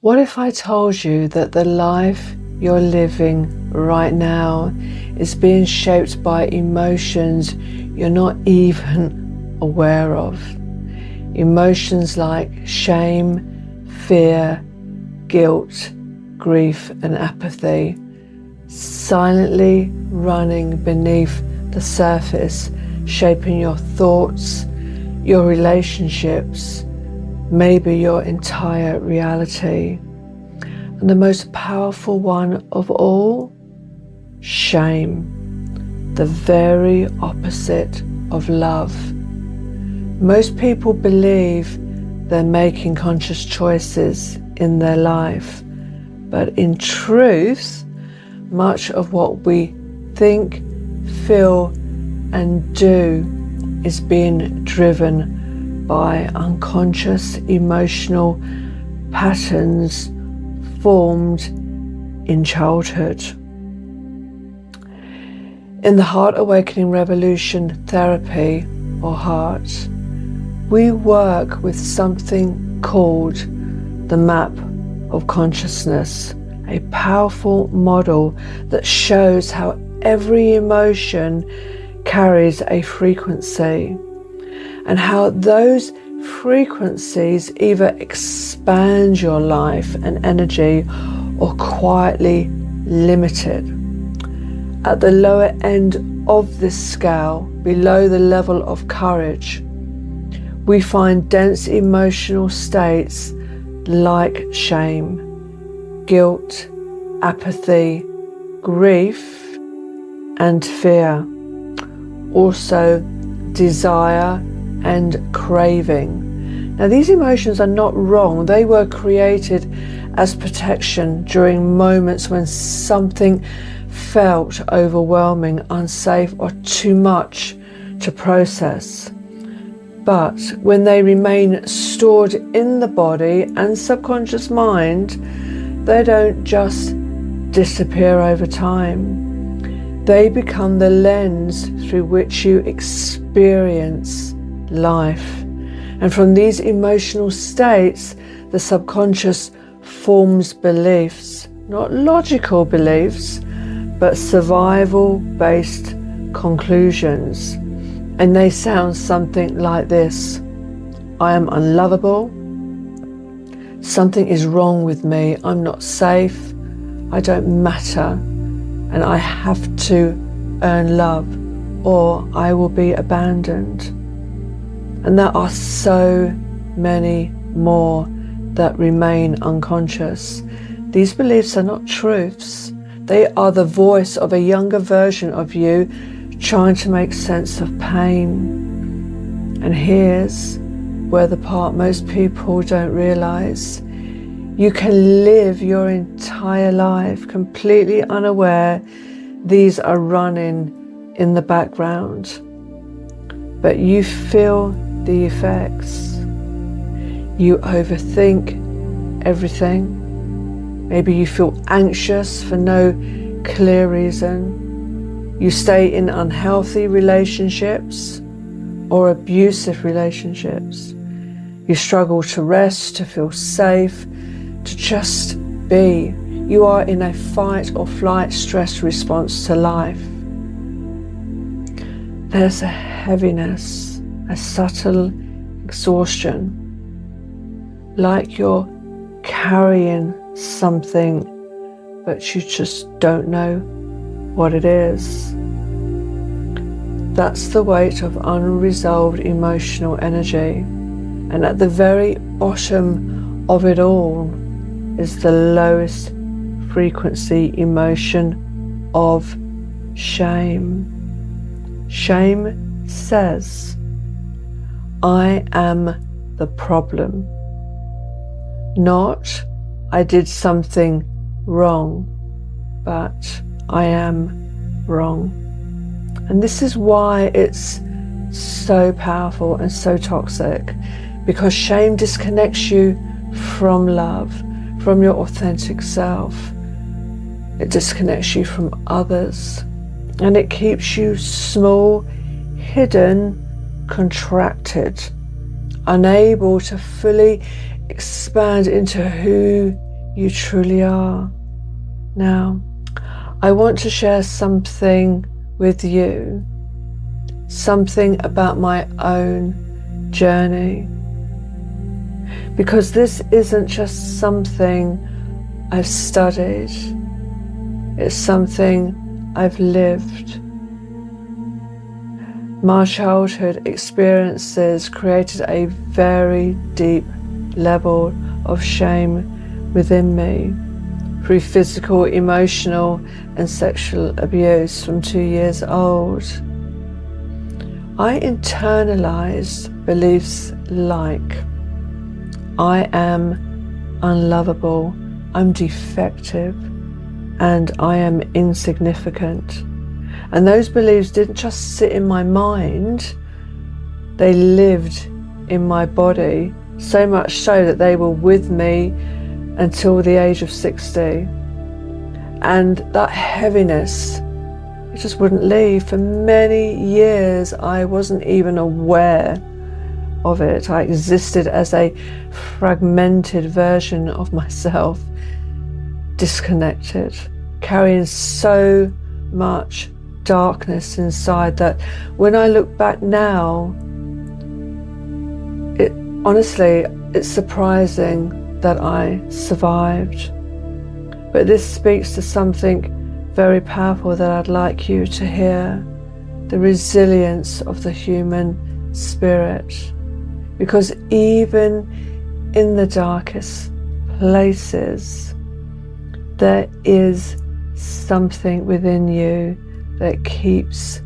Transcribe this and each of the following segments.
What if I told you that the life you're living right now is being shaped by emotions you're not even aware of? Emotions like shame, fear, guilt, grief, and apathy, silently running beneath the surface, shaping your thoughts, your relationships, maybe your entire reality. And the most powerful one of all, shame, the very opposite of love. Most people believe they're making conscious choices in their life, but in truth, much of what we think, feel, and do is being driven by unconscious emotional patterns formed in childhood. In the Heart Awakening Revolution therapy, or heart, we work with something called the map of consciousness, a powerful model that shows how every emotion carries a frequency, and how those frequencies either expand your life and energy or quietly limit it. At the lower end of this scale, below the level of courage, we find dense emotional states like shame, guilt, apathy, grief, and fear. Also, desire and craving. Now, these emotions are not wrong. They were created as protection during moments when something felt overwhelming, unsafe, or too much to process. But when they remain stored in the body and subconscious mind, they don't just disappear over time. They become the lens through which you experience life. And from these emotional states, the subconscious forms beliefs, not logical beliefs, but survival-based conclusions. And they sound something like this: I am unlovable, something is wrong with me, I'm not safe, I don't matter, and I have to earn love or I will be abandoned. And there are so many more that remain unconscious. These beliefs are not truths. They are the voice of a younger version of you trying to make sense of pain. And here's where the part most people don't realize. You can live your entire life completely unaware these are running in the background. But you feel the effects. You overthink everything. Maybe you feel anxious for no clear reason. You stay in unhealthy relationships or abusive relationships. You struggle to rest, to feel safe, to just be. You are in a fight or flight stress response to life. There's a heaviness, a subtle exhaustion, like you're carrying something, but you just don't know what it is. That's the weight of unresolved emotional energy. And at the very bottom of it all is the lowest frequency emotion of shame. Shame says, I am the problem, not I did something wrong, but I am wrong. And this is why it's so powerful and so toxic, because shame disconnects you from love, from your authentic self. It disconnects you from others, and it keeps you small, hidden, contracted, unable to fully expand into who you truly are. Now, I want to share something with you, something about my own journey, because this isn't just something I've studied, it's something I've lived. My childhood experiences created a very deep level of shame within me through physical, emotional, and sexual abuse from 2 years old. I internalized beliefs like, I am unlovable, I'm defective, and I am insignificant. And those beliefs didn't just sit in my mind, they lived in my body, so much so that they were with me until the age of 60. And that heaviness, it just wouldn't leave. For many years, I wasn't even aware of it. I existed as a fragmented version of myself, disconnected, carrying so much darkness inside that when I look back now, honestly, it's surprising that I survived. But this speaks to something very powerful that I'd like you to hear: the resilience of the human spirit. Because even in the darkest places, there is something within you that keeps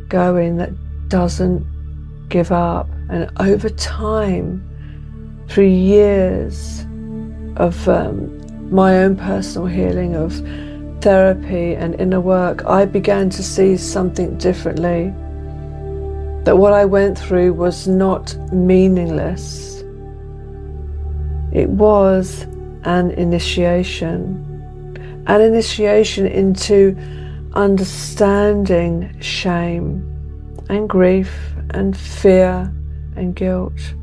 going, that doesn't give up. And over time, through years of my own personal healing, of therapy and inner work, I began to see something differently. That what I went through was not meaningless. It was an initiation into understanding shame and grief and fear and guilt.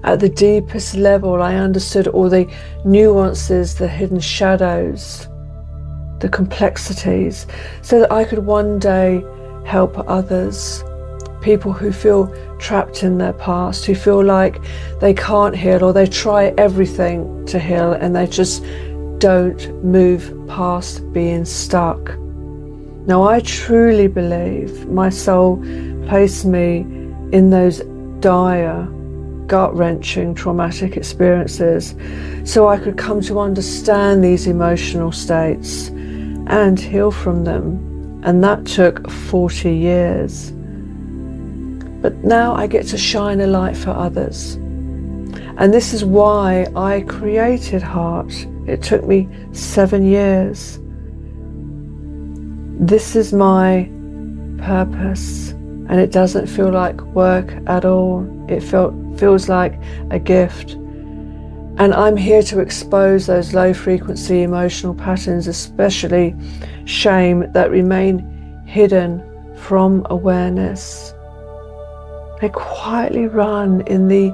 At the deepest level, I understood all the nuances, the hidden shadows, the complexities, so that I could one day help others, people who feel trapped in their past, who feel like they can't heal, or they try everything to heal and they just don't move past being stuck. Now, I truly believe my soul placed me in those dire, gut-wrenching, traumatic experiences so I could come to understand these emotional states and heal from them. And that took 40 years. But now I get to shine a light for others. And this is why I created Heart. It took me 7 years. This is my purpose, and it doesn't feel like work at all. It feels like a gift. And I'm here to expose those low frequency emotional patterns, especially shame, that remain hidden from awareness. They quietly run in the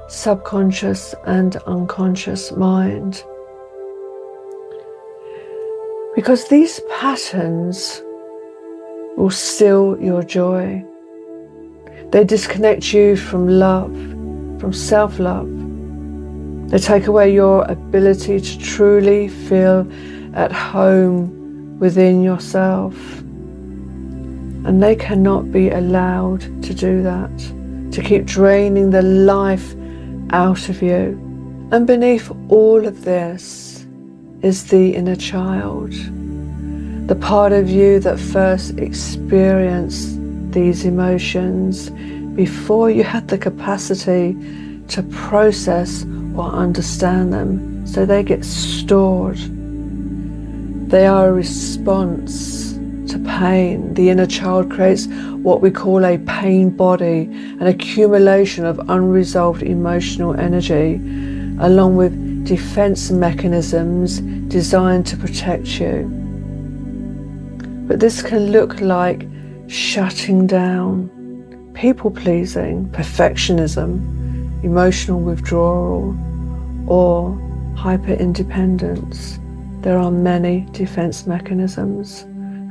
subconscious and unconscious mind. Because these patterns will steal your joy. They disconnect you from love, from self-love. They take away your ability to truly feel at home within yourself. And they cannot be allowed to do that, to keep draining the life out of you. And beneath all of this is the inner child, the part of you that first experienced these emotions before you had the capacity to process or understand them. So they get stored. They are a response to pain. The inner child creates what we call a pain body, an accumulation of unresolved emotional energy, along with defense mechanisms designed to protect you. But this can look like shutting down, people-pleasing, perfectionism, emotional withdrawal, or hyper-independence. There are many defense mechanisms,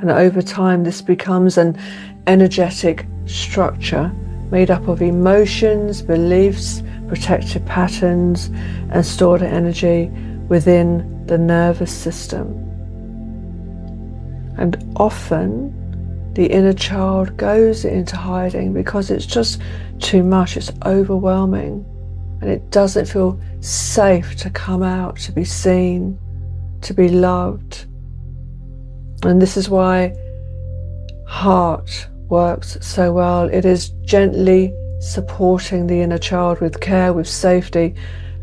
and over time this becomes an energetic structure made up of emotions, beliefs, protective patterns, and stored energy within the nervous system. And often the inner child goes into hiding because it's just too much, it's overwhelming, and it doesn't feel safe to come out, to be seen, to be loved. And this is why heart works so well. It is gently supporting the inner child with care, with safety,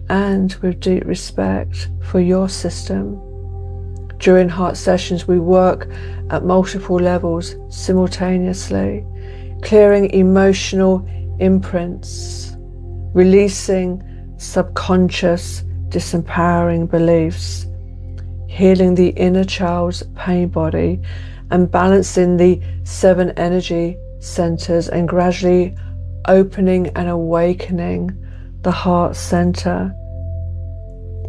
and with deep respect for your system. During heart sessions, we work at multiple levels simultaneously, clearing emotional imprints, releasing subconscious, disempowering beliefs, healing the inner child's pain body, and balancing the 7 energy centers, and gradually opening and awakening the heart center.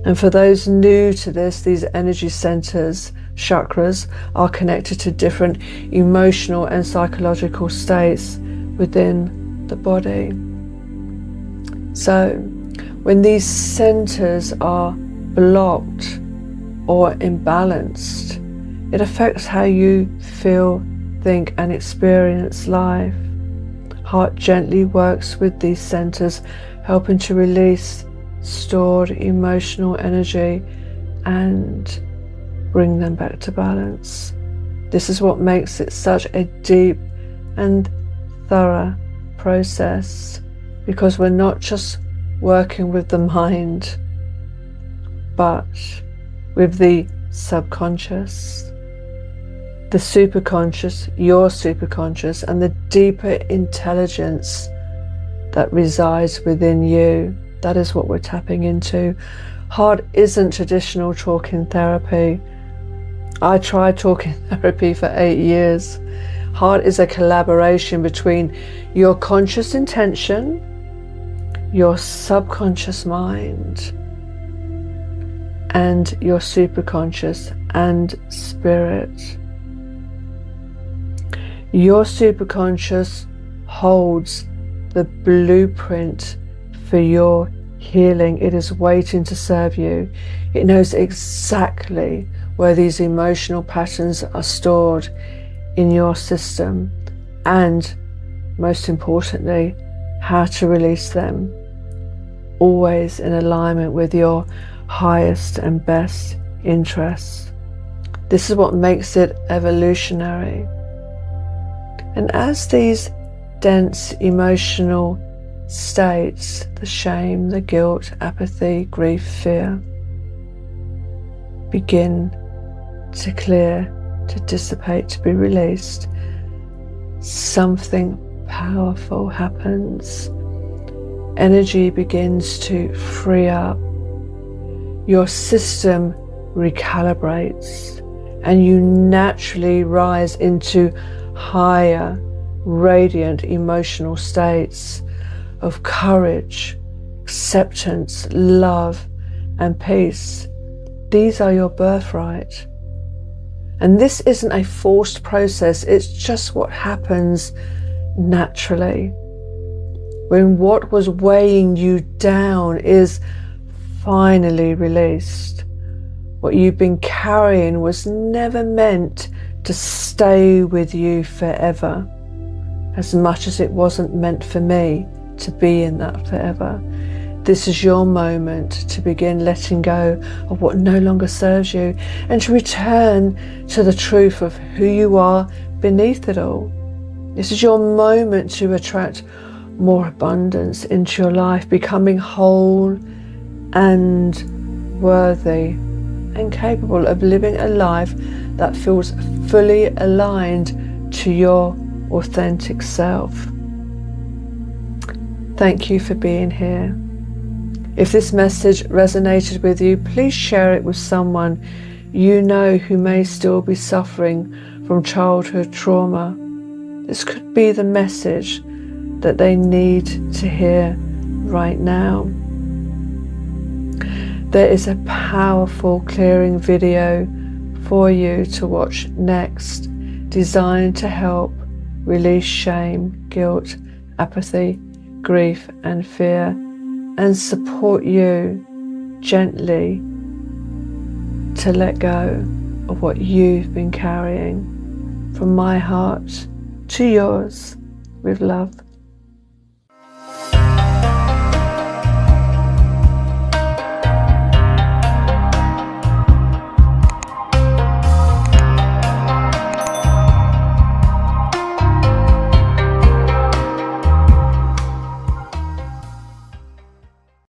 And for those new to this, these energy centers, chakras, are connected to different emotional and psychological states within the body. So when these centers are blocked or imbalanced, it affects how you feel, think, and experience life. Heart gently works with these centers, helping to release stored emotional energy and bring them back to balance. This is what makes it such a deep and thorough process, because we're not just working with the mind, but with the subconscious, the superconscious, your superconscious, and the deeper intelligence that resides within you. That is what we're tapping into. Heart isn't traditional talking therapy. I tried talking therapy for 8 years. Heart is a collaboration between your conscious intention, your subconscious mind, and your superconscious and spirit. Your superconscious holds the blueprint for your healing. It is waiting to serve you. It knows exactly where these emotional patterns are stored in your system, and most importantly, how to release them, always in alignment with your highest and best interests. This is what makes it evolutionary. And as these dense emotional states, the shame, the guilt, apathy, grief, fear, begin to clear, to dissipate, to be released, something powerful happens. Energy begins to free up. Your system recalibrates, and you naturally rise into higher, radiant emotional states of courage, acceptance, love, and peace. These are your birthright. And this isn't a forced process, it's just what happens naturally. When what was weighing you down is finally released, what you've been carrying was never meant to stay with you forever, as much as it wasn't meant for me to be in that forever. This is your moment to begin letting go of what no longer serves you, and to return to the truth of who you are beneath it all. This is your moment to attract more abundance into your life, becoming whole and worthy and capable of living a life that feels fully aligned to your authentic self. Thank you for being here. If this message resonated with you, please share it with someone you know who may still be suffering from childhood trauma. This could be the message that they need to hear right now. There is a powerful clearing video for you to watch next, designed to help release shame, guilt, apathy, grief and fear, and support you gently to let go of what you've been carrying. From my heart to yours, with love.